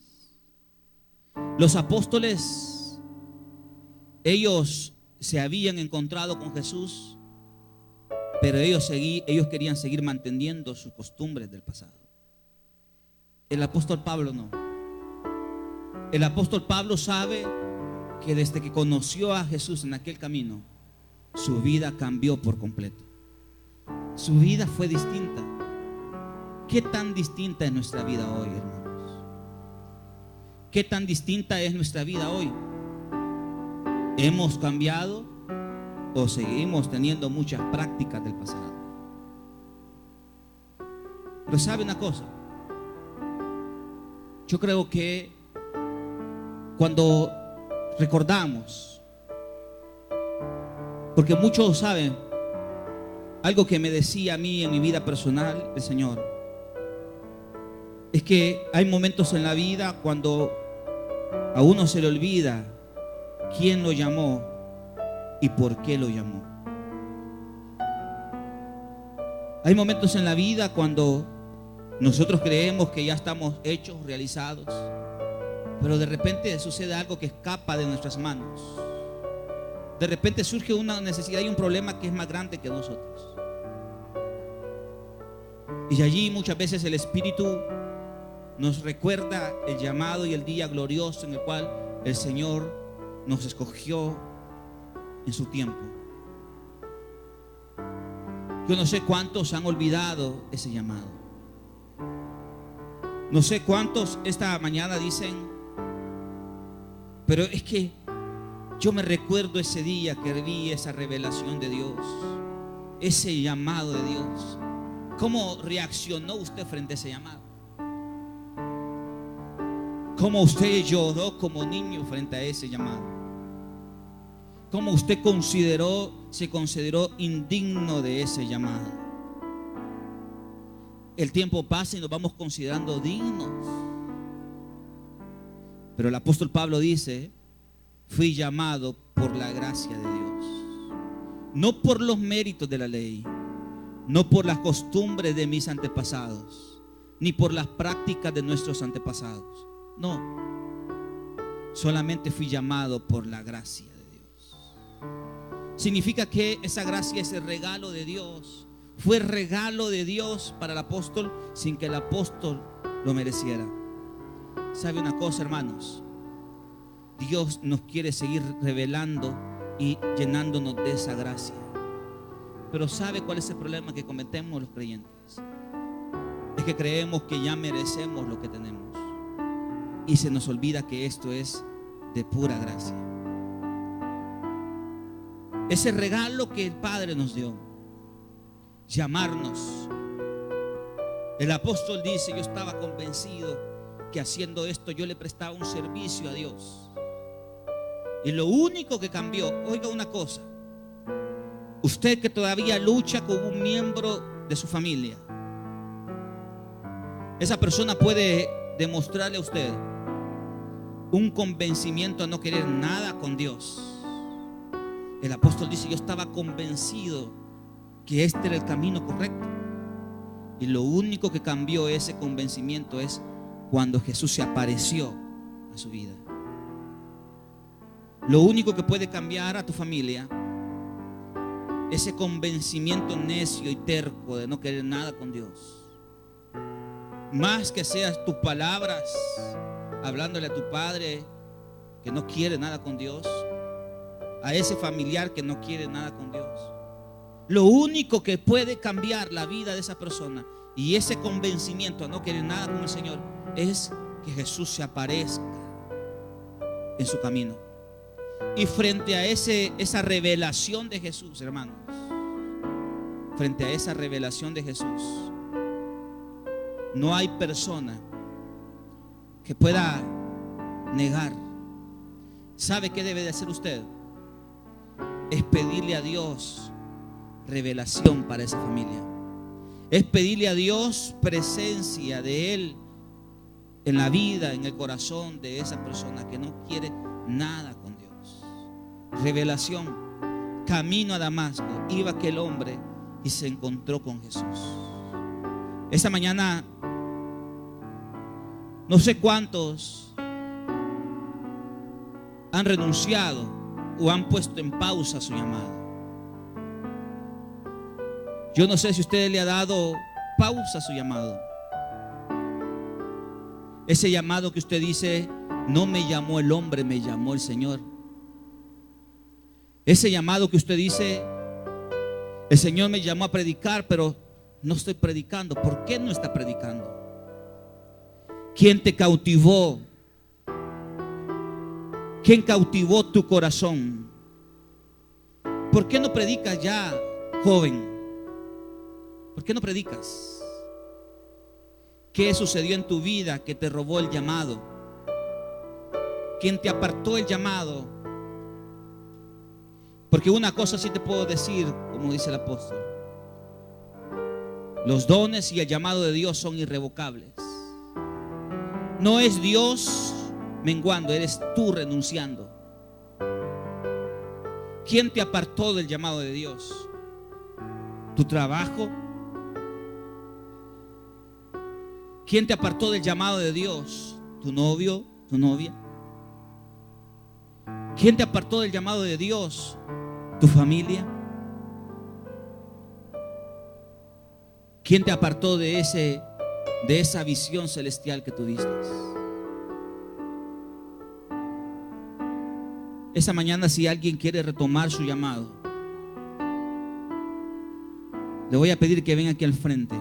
Speaker 1: Los apóstoles, ellos se habían encontrado con Jesús, pero ellos querían seguir manteniendo sus costumbres del pasado. El apóstol Pablo no. El apóstol Pablo sabe que desde que conoció a Jesús en aquel camino, su vida cambió por completo. Su vida fue distinta. ¿Qué tan distinta es nuestra vida hoy, hermanos? ¿Qué tan distinta es nuestra vida hoy? ¿Hemos cambiado o seguimos teniendo muchas prácticas del pasado? Pero ¿sabe una cosa? Yo creo que cuando recordamos, porque muchos saben, algo que me decía a mí en mi vida personal el Señor, es que hay momentos en la vida cuando a uno se le olvida quién lo llamó y por qué lo llamó. Hay momentos en la vida cuando nosotros creemos que ya estamos hechos, realizados, pero de repente sucede algo que escapa de nuestras manos. De repente surge una necesidad y un problema que es más grande que nosotros. Y allí muchas veces el Espíritu nos recuerda el llamado y el día glorioso en el cual el Señor nos escogió en su tiempo. Yo no sé cuántos han olvidado ese llamado. No sé cuántos esta mañana dicen, pero es que yo me recuerdo ese día que vi esa revelación de Dios, ese llamado de Dios. ¿Cómo reaccionó usted frente a ese llamado? ¿Cómo usted lloró como niño frente a ese llamado? ¿Cómo usted se consideró indigno de ese llamado? El tiempo pasa y nos vamos considerando dignos. Pero el apóstol Pablo dice, fui llamado por la gracia de Dios, no por los méritos de la ley, no por las costumbres de mis antepasados, ni por las prácticas de nuestros antepasados. No, solamente fui llamado por la gracia de Dios. Significa que esa gracia es el regalo de Dios. Fue regalo de Dios para el apóstol sin que el apóstol lo mereciera. ¿Sabe una cosa, hermanos? Dios nos quiere seguir revelando y llenándonos de esa gracia. Pero ¿sabe cuál es el problema que cometemos los creyentes? Es que creemos que ya merecemos lo que tenemos y se nos olvida que esto es de pura gracia. Ese regalo que el Padre nos dio, llamarnos. El apóstol dice, yo estaba convencido que haciendo esto yo le prestaba un servicio a Dios. Y lo único que cambió, oiga una cosa, usted que todavía lucha con un miembro de su familia, esa persona puede demostrarle a usted un convencimiento a no querer nada con Dios. El apóstol dice, yo estaba convencido que este era el camino correcto. Y lo único que cambió ese convencimiento es cuando Jesús se apareció a su vida. Lo único que puede cambiar a tu familia, ese convencimiento necio y terco de no querer nada con Dios, más que seas tus palabras hablándole a tu padre que no quiere nada con Dios, a ese familiar que no quiere nada con Dios. Lo único que puede cambiar la vida de esa persona y ese convencimiento a no querer nada con el Señor es que Jesús se aparezca en su camino. Y frente a esa revelación de Jesús, hermanos, frente a esa revelación de Jesús, no hay persona que pueda negar. ¿Sabe qué debe de hacer usted? Es pedirle a Dios revelación para esa familia. Es pedirle a Dios presencia de Él en la vida, en el corazón de esa persona que no quiere nada con Dios. Revelación. Camino a Damasco iba aquel hombre y se encontró con Jesús. Esta mañana, no sé cuántos han renunciado o han puesto en pausa su llamado. Yo no sé si usted le ha dado pausa a su llamado. Ese llamado que usted dice, no me llamó el hombre, me llamó el Señor. Ese llamado que usted dice, el Señor me llamó a predicar, pero no estoy predicando. ¿Por qué no está predicando? ¿Quién te cautivó? ¿Quién cautivó tu corazón? ¿Por qué no predicas ya, joven? ¿Por qué no predicas? ¿Qué sucedió en tu vida que te robó el llamado? ¿Quién te apartó el llamado? Porque una cosa sí te puedo decir, como dice el apóstol: los dones y el llamado de Dios son irrevocables. No es Dios menguando, eres tú renunciando. ¿Quién te apartó del llamado de Dios? ¿Tu trabajo? ¿Quién te apartó del llamado de Dios? ¿Tu novio? ¿Tu novia? ¿Quién te apartó del llamado de Dios? ¿Tu familia? ¿Quién te apartó de esa visión celestial que tuviste? Esa mañana, si alguien quiere retomar su llamado, le voy a pedir que venga aquí al frente.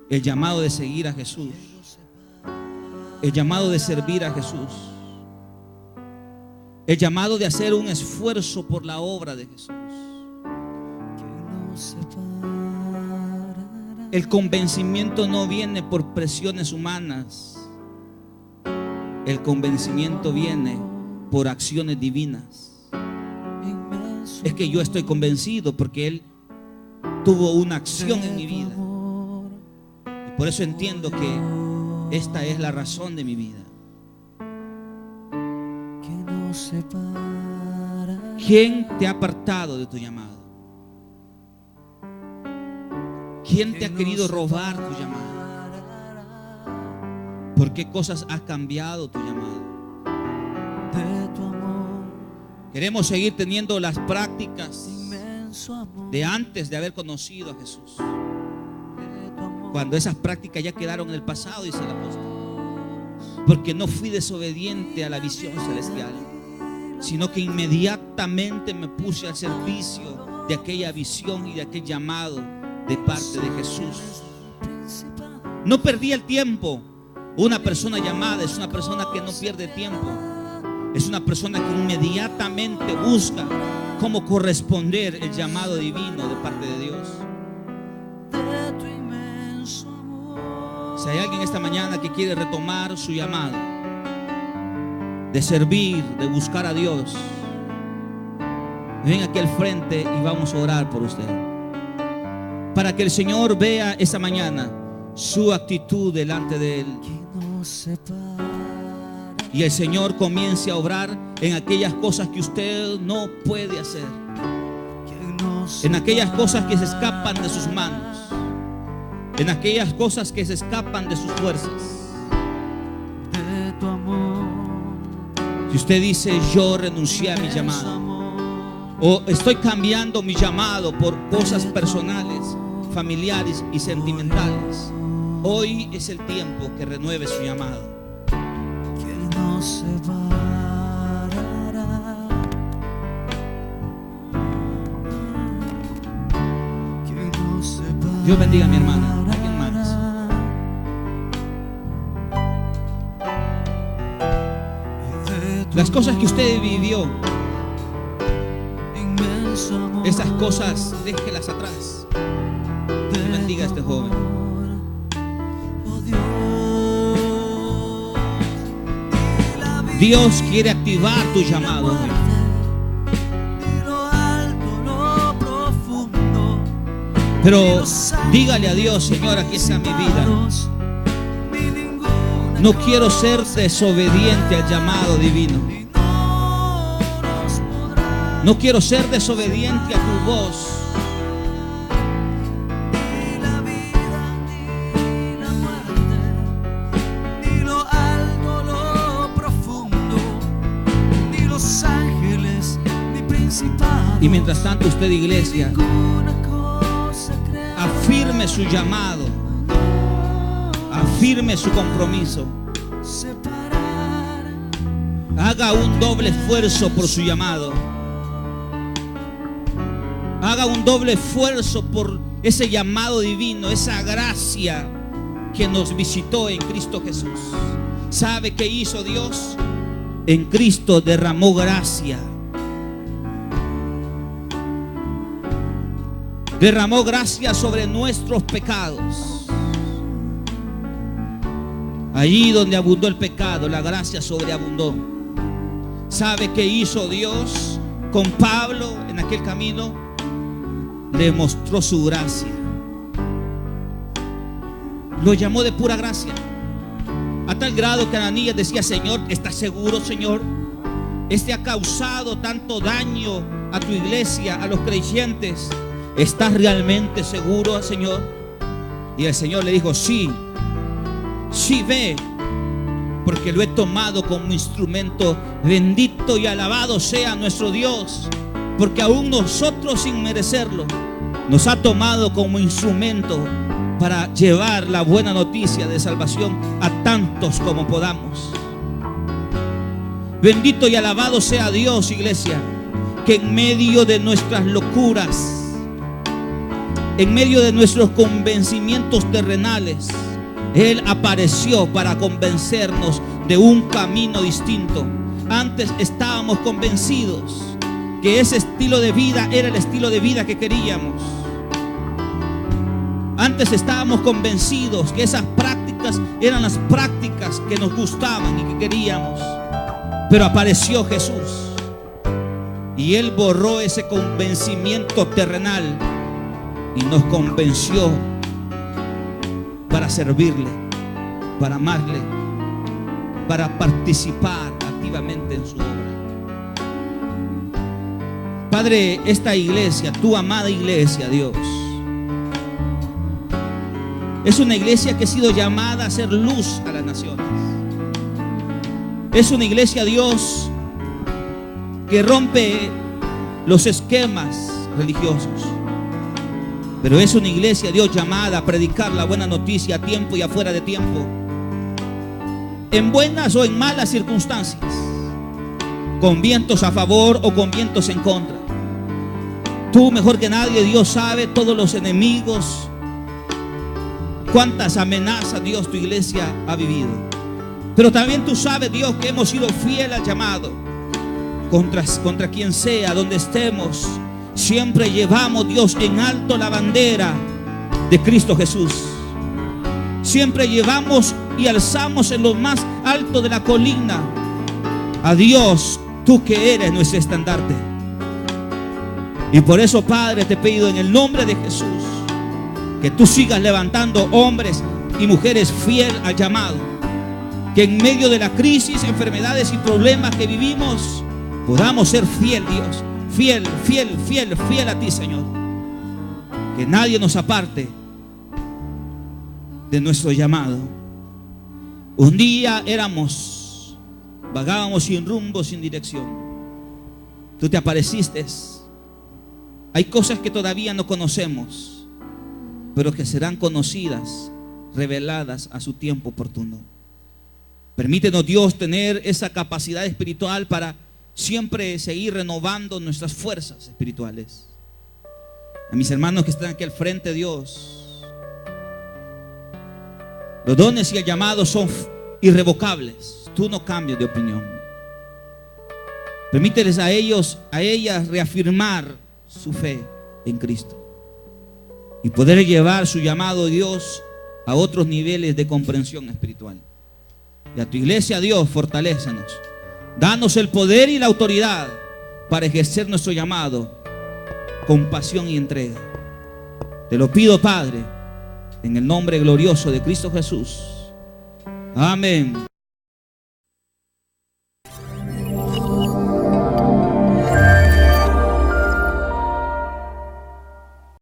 Speaker 1: El llamado de seguir a Jesús, el llamado de servir a Jesús, el llamado de hacer un esfuerzo por la obra de Jesús. El convencimiento no viene por presiones humanas. El convencimiento viene por acciones divinas. Es que yo estoy convencido porque Él tuvo una acción en mi vida. Y por eso entiendo que esta es la razón de mi vida. ¿Quién te ha apartado de tu llamado? ¿Quién te ha querido robar tu llamado? ¿Por qué cosas has cambiado tu llamado? Queremos seguir teniendo las prácticas de antes de haber conocido a Jesús, cuando esas prácticas ya quedaron en el pasado, dice el apóstol. Porque no fui desobediente a la visión celestial, sino que inmediatamente me puse al servicio de aquella visión y de aquel llamado de parte de Jesús. No perdí el tiempo. Una persona llamada es una persona que no pierde tiempo. Es una persona que inmediatamente busca cómo corresponder el llamado divino de parte de Dios. Si hay alguien esta mañana que quiere retomar su llamado de servir, de buscar a Dios, ven aquí al frente y vamos a orar por usted, para que el Señor vea esa mañana su actitud delante de Él, y el Señor comience a obrar en aquellas cosas que usted no puede hacer, en aquellas cosas que se escapan de sus manos, en aquellas cosas que se escapan de sus fuerzas. Si usted dice: yo renuncié a mi llamado, o estoy cambiando mi llamado por cosas personales, familiares y sentimentales, hoy es el tiempo que renueve su llamado. Dios bendiga a mi hermana. ¿Alguien más? Las cosas que usted vivió, esas cosas déjelas atrás. Bendiga a este joven. Dios quiere activar tu llamado hoy. Pero dígale a Dios: Señor, aquí está mi vida. No quiero ser desobediente al llamado divino. No quiero ser desobediente a tu voz. Y mientras tanto usted, iglesia, afirme su llamado, afirme su compromiso, haga un doble esfuerzo por su llamado, haga un doble esfuerzo por ese llamado divino, esa gracia que nos visitó en Cristo Jesús. ¿Sabe qué hizo Dios? En Cristo derramó gracia. Derramó gracia sobre nuestros pecados. Allí donde abundó el pecado, la gracia sobreabundó. ¿Sabe qué hizo Dios con Pablo en aquel camino? Le mostró su gracia. Lo llamó de pura gracia, a tal grado que Ananías decía: Señor, ¿estás seguro, Señor? Este ha causado tanto daño a tu iglesia, a los creyentes. ¿Estás realmente seguro, Señor? Y el Señor le dijo: sí, sí, ve, porque lo he tomado como instrumento. Bendito y alabado sea nuestro Dios, porque aún nosotros, sin merecerlo, nos ha tomado como instrumento para llevar la buena noticia de salvación a tantos como podamos. Bendito y alabado sea Dios, iglesia, que en medio de nuestras locuras, en medio de nuestros convencimientos terrenales, Él apareció para convencernos de un camino distinto. Antes estábamos convencidos que ese estilo de vida era el estilo de vida que queríamos. Antes estábamos convencidos que esas prácticas eran las prácticas que nos gustaban y que queríamos. Pero apareció Jesús y Él borró ese convencimiento terrenal y nos convenció para servirle, para amarle, para participar activamente en su obra. Padre, esta iglesia, tu amada iglesia, Dios, es una iglesia que ha sido llamada a ser luz a las naciones. Es una iglesia, Dios, que rompe los esquemas religiosos. Pero es una iglesia, Dios, llamada a predicar la buena noticia a tiempo y afuera de tiempo, en buenas o en malas circunstancias, con vientos a favor o con vientos en contra. Tú mejor que nadie, Dios, sabe todos los enemigos, cuántas amenazas, Dios, tu iglesia ha vivido. Pero también tú sabes, Dios, que hemos sido fieles al llamado. Contra quien sea, donde estemos, siempre llevamos, Dios, en alto la bandera de Cristo Jesús. Siempre llevamos y alzamos en lo más alto de la colina a Dios, tú que eres nuestro estandarte. Y por eso, Padre, te pido en el nombre de Jesús que tú sigas levantando hombres y mujeres fieles al llamado. Que en medio de la crisis, enfermedades y problemas que vivimos, podamos ser fiel, Dios. Fiel a ti, Señor. Que nadie nos aparte de nuestro llamado. Un día vagábamos sin rumbo, sin dirección. Tú te apareciste. Hay cosas que todavía no conocemos, pero que serán conocidas, reveladas a su tiempo oportuno. Permítenos, Dios, tener esa capacidad espiritual para siempre seguir renovando nuestras fuerzas espirituales. A mis hermanos que están aquí al frente, Dios, los dones y el llamado son irrevocables. Tú no cambias de opinión. Permíteles a ellos, a ellas reafirmar su fe en Cristo y poder llevar su llamado a Dios a otros niveles de comprensión espiritual. Y a tu iglesia, Dios, fortalézanos. Danos el poder y la autoridad para ejercer nuestro llamado con pasión y entrega. Te lo pido, Padre, en el nombre glorioso de Cristo Jesús. Amén.